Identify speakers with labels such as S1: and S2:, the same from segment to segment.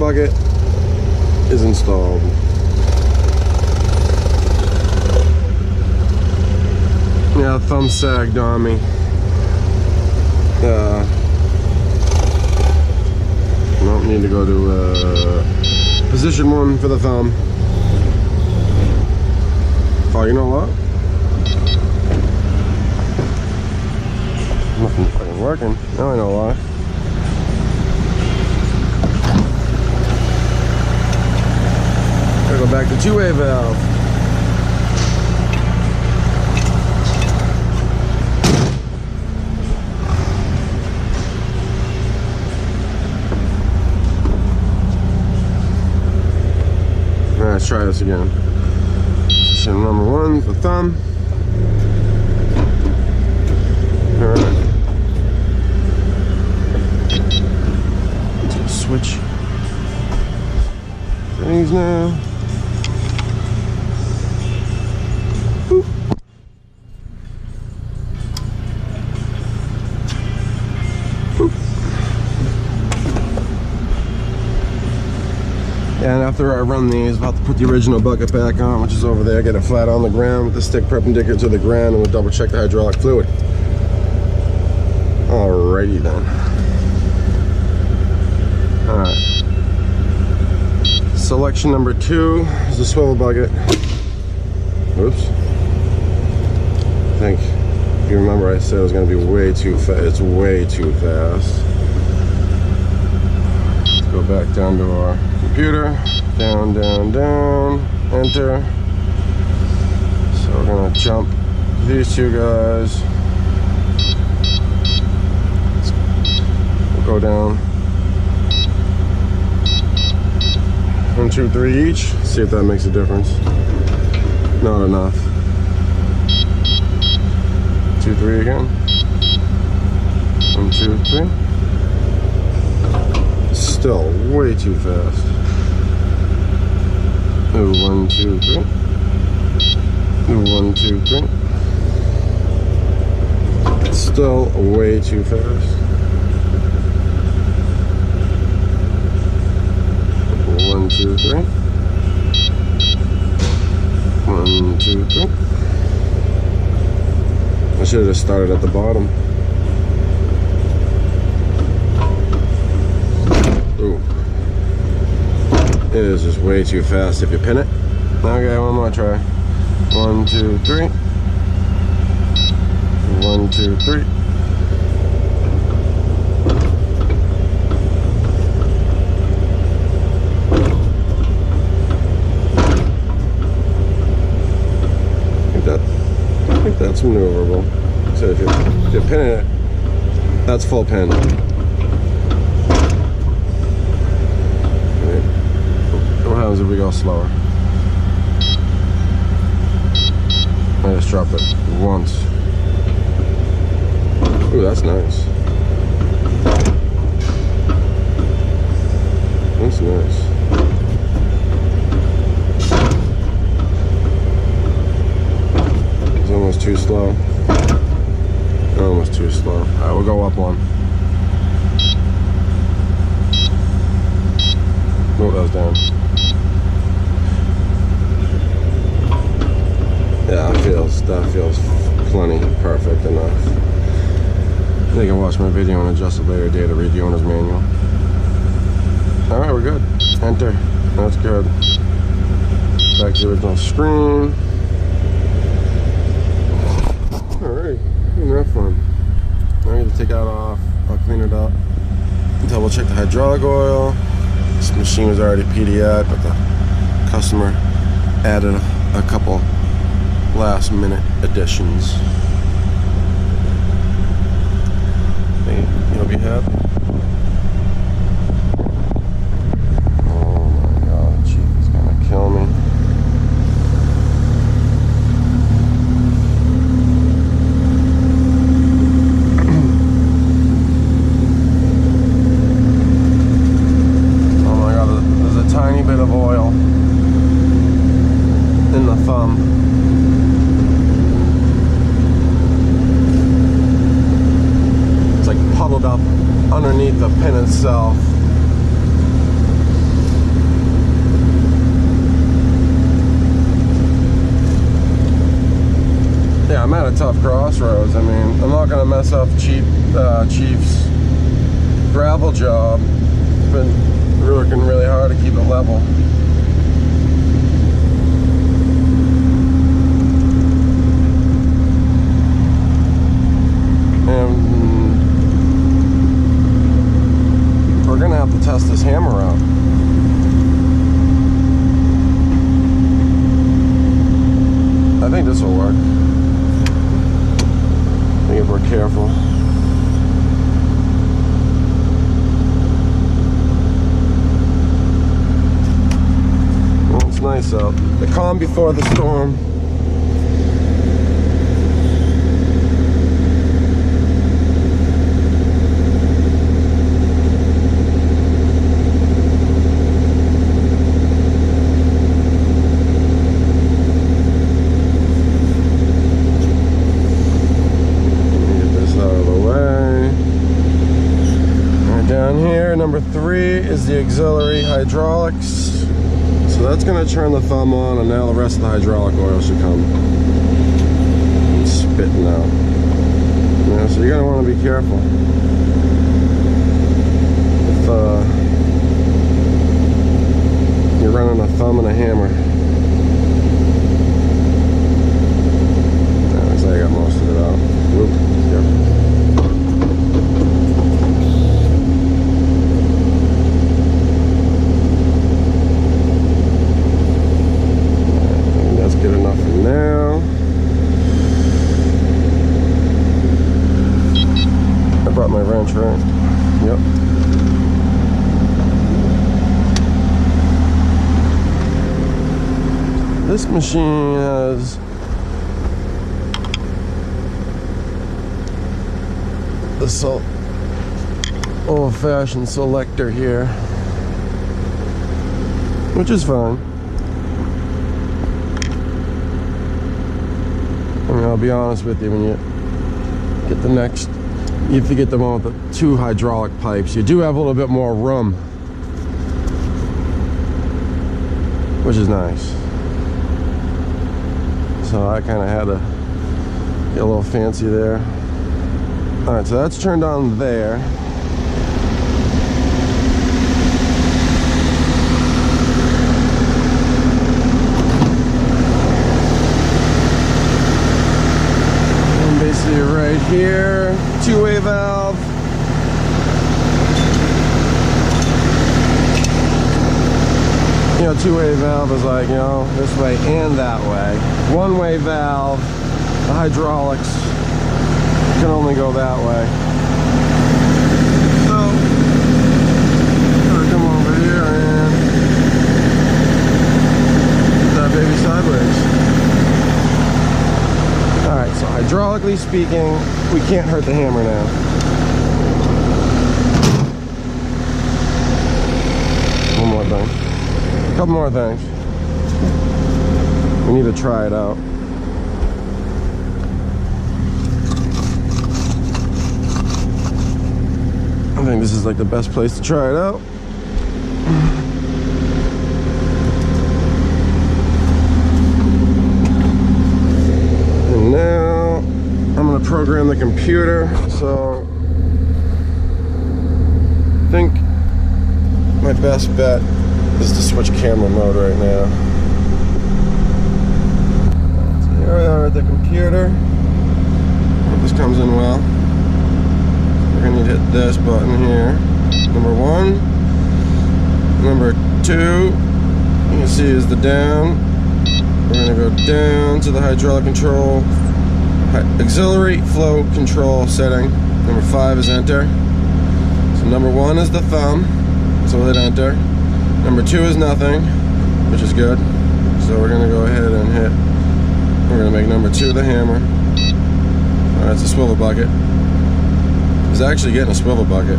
S1: bucket is installed. Yeah, thumb sagged on me. Nope, need to go to position 1 for the thumb. Oh, you know what? Nothing fucking working. Now I know why. Gotta go back to 2-way valve. Alright, let's try this again. Position number 1, the thumb. Alright. Switch things now. Boop. Boop. And after I run these, about to put the original bucket back on, which is over there, get it flat on the ground with the stick perpendicular to the ground, and we'll double check the hydraulic fluid. Alrighty then. Alright. Selection number 2 is the swivel bucket. Oops. I think, if you remember, I said it was going to be way too fast. It's way too fast. Let's go back down to our computer. Down, down, down. Enter. So we're going to jump these two guys. We'll go down. 1, 2, 3 each. See if that makes a difference. Not enough. 2, 3 again. 1, 2, 3. Still way too fast. 1, 2, 3. 1, 2, 3. Still way too fast. 1, 2, 3. 1, 2, 3. I should have just started at the bottom. Ooh. It is just way too fast if you pin it. Okay, one more try. 1, 2, 3. 1, 2, 3. That's maneuverable. So if you're pinning it, that's full pin. Right. What happens if we go slower? I just dropped it once. Ooh, that's nice. That's nice. Almost too slow. Almost too slow. Alright, we'll go up one. Oh, that was down. Yeah, that feels plenty perfect enough. You can watch my video and adjust it later date to read the owner's manual. Alright, we're good. Enter. That's good. Back to the original screen. Alright, isn't that fun? Now I need to take that off. I'll clean it up. Double check the hydraulic oil. This machine was already PDI'd, but the customer added a couple last minute additions. You'll be happy. Oh my god, Chief is gonna kill me. Tiny bit of oil in the thumb. It's like puddled up underneath the pin itself. kind of tough crossroads. I mean, I'm not gonna mess up Chief's gravel job. Been working really hard to keep it level. And we're gonna have to test this hammer out. I think this will work. I think if we're careful. Well, it's nice out. The calm before the storm. Number 3 is the auxiliary hydraulics. So that's going to turn the thumb on, and now the rest of the hydraulic oil should come spitting out. Yeah, so you're going to want to be careful. If you're running a thumb and a hammer. Yeah, looks like I got most of it out. Whoop. Yep. Good enough for now. I brought my wrench, right? Yep. This machine has the old-fashioned selector here, which is fine. I mean, I'll be honest with you, when you get the next, if you get the one with the 2 hydraulic pipes, you do have a little bit more room, which is nice. So I kind of had to get a little fancy there. All right, so that's turned on there. Right here, 2-way valve. You know, 2-way valve is like, you know, this way and that way. 1-way valve, the hydraulics can only go that way. So, I'm gonna come over here and get that baby sideways. Alright, so hydraulically speaking, we can't hurt the hammer now. One more thing. A couple more things. We need to try it out. I think this is like the best place to try it out. Now I'm going to program the computer, so I think my best bet is to switch camera mode right now. So here we are at the computer. Hope this comes in well. We're going to need to hit this button here. Number 1. Number 2, you can see, is the down. We're going to go down to the hydraulic control, auxiliary flow control setting. Number 5 is enter. So number 1 is the thumb, so we'll hit enter. Number 2 is nothing, which is good. So we're going to go ahead and hit, we're going to make number 2 the hammer. Alright, it's a swivel bucket. It's actually getting a swivel bucket.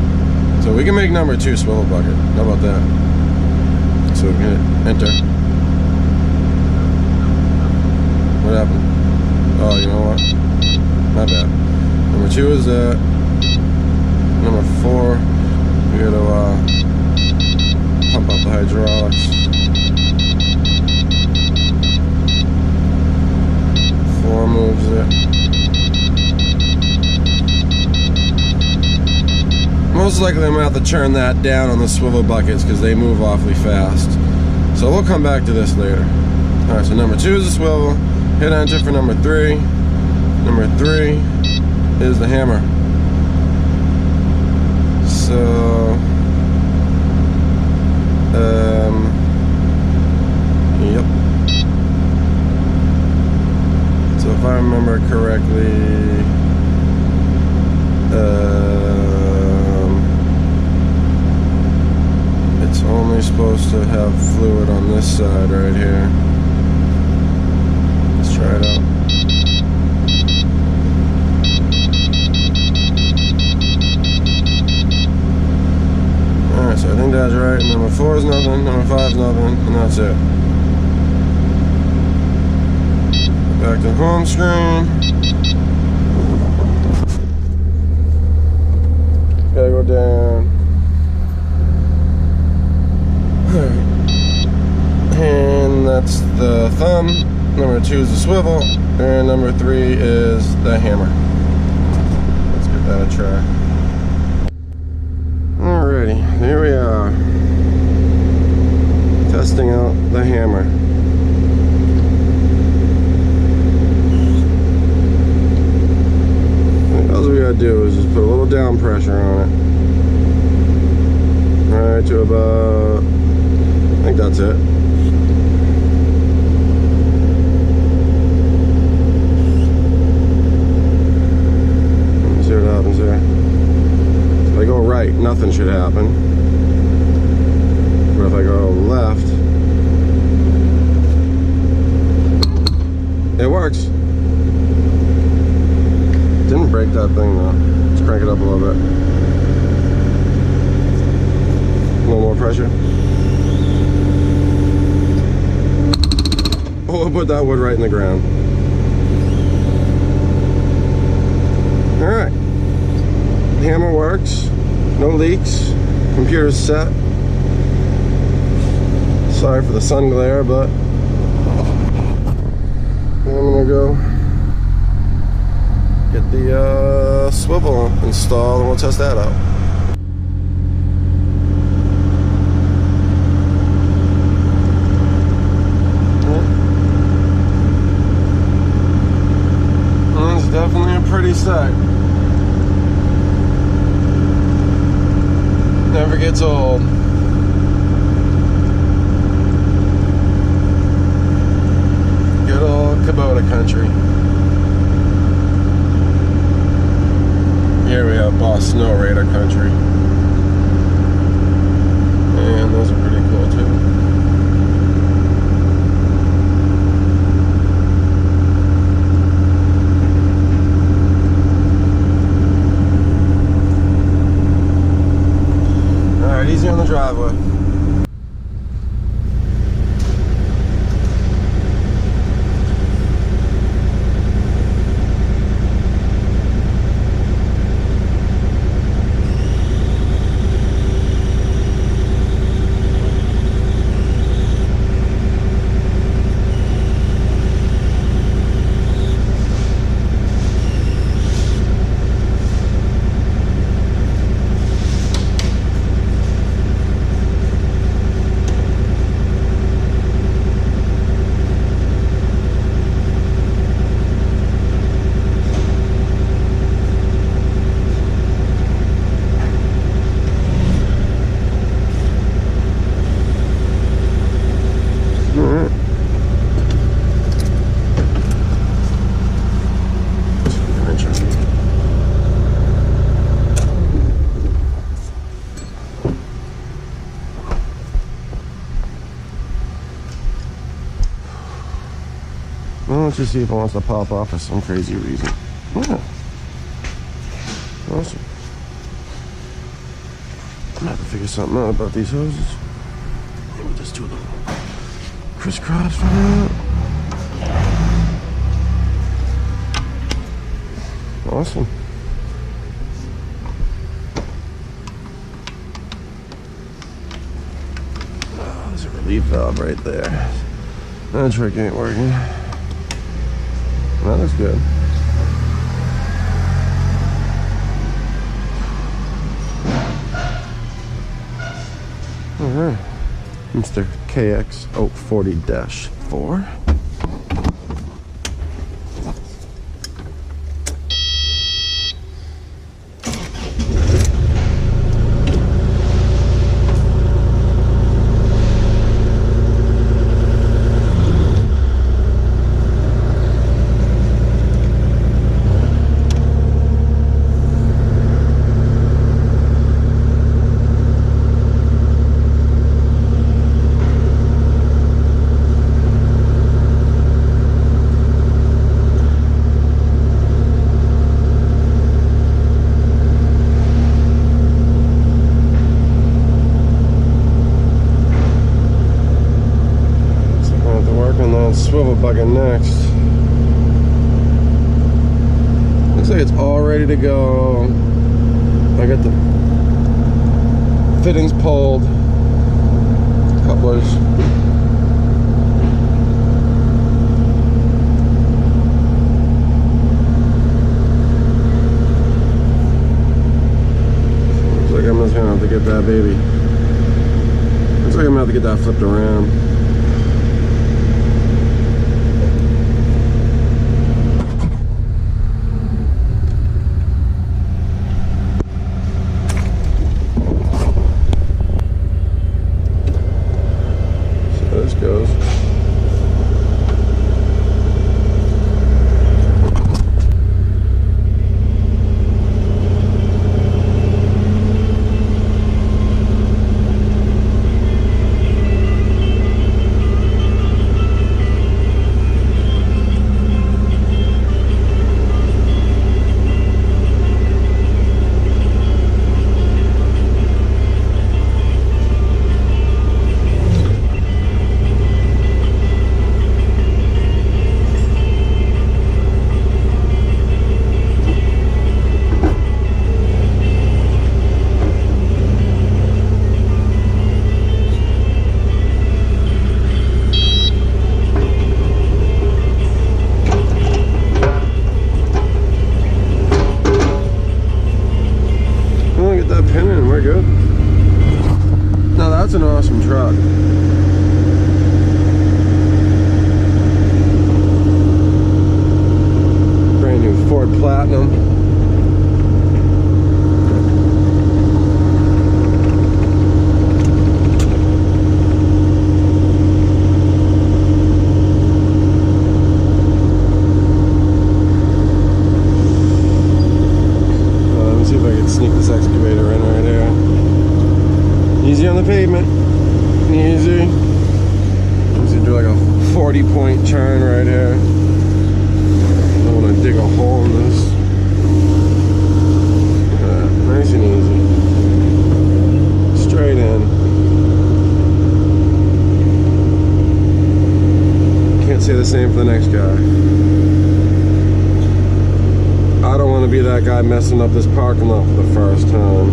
S1: So we can make number 2 swivel bucket. How about that? So we can hit enter. What happened? Oh, you know what? My bad. Number 2 is that. Number 4, we gotta pump up the hydraulics. 4 moves it. most likely I'm going to have to turn that down on the swivel buckets because they move awfully fast. So we'll come back to this later. Alright, so number 2 is the swivel. Hit enter for number 3. Number 3 is the hammer. So, yep. So if I remember correctly, it's only supposed to have fluid on this side right here. Let's try it out. Alright, so I think that's right. Number 4 is nothing, number 5 is nothing, and that's it. Back to home screen. Gotta go down. Alright. And that's the thumb. Number 2 is the swivel. And number 3 is the hammer. Let's give that a try. Alrighty, here we are. Testing out the hammer. All we gotta do is just put a little down pressure on it. Right to about, I think that's it. Let's see what happens there. If I go right, nothing should happen. But if I go left, it works. Didn't break that thing though. Let's crank it up a little bit. A little more pressure. Oh, put that wood right in the ground. Alright. Hammer works. No leaks. Computer's set. Sorry for the sun glare, but I'm gonna go get the swivel installed and we'll test that out. It's definitely a pretty sight. Never gets old. Good old Kubota country. Here we have Boss Snow Raider country. And those are pretty cool too. Alright, easy on the driveway. Well, let's just see if it wants to pop off for some crazy reason. Yeah. Awesome. I'm gonna have to figure something out about these hoses. Maybe just do a little crisscross for that. Awesome. Oh, there's a relief valve right there. That trick ain't working. That looks good. Alright, Mr. KX040-4. Swivel bucket next. Looks like it's all ready to go. I got the fittings pulled, couplers. Looks like I'm just gonna have to get that baby. Looks like I'm gonna have to get that flipped around. Goes. We're good. Now that's an awesome truck. Brand new Ford Platinum. Let me see if I can sneak this excavator in right here. Easy on the pavement. Easy. Easy to do like a 40-point turn right here. Don't want to dig a hole in this. Nice and easy. Straight in. Can't say the same for the next guy. I don't want to be that guy messing up this parking lot for the first time.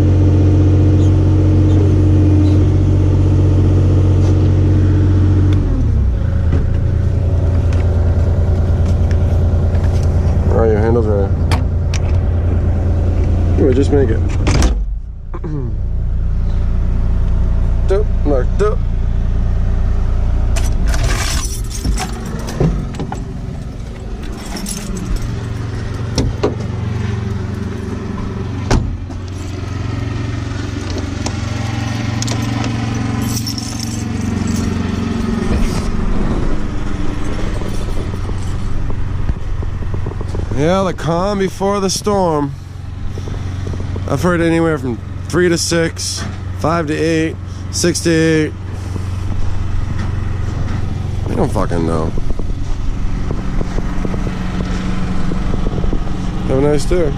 S1: Alright, your handles are... Ooh, just make it. Dope, marked up. Yeah, the calm before the storm. I've heard anywhere from 3 to 6, 5 to 8, 6 to 8. I don't fucking know. Have a nice day.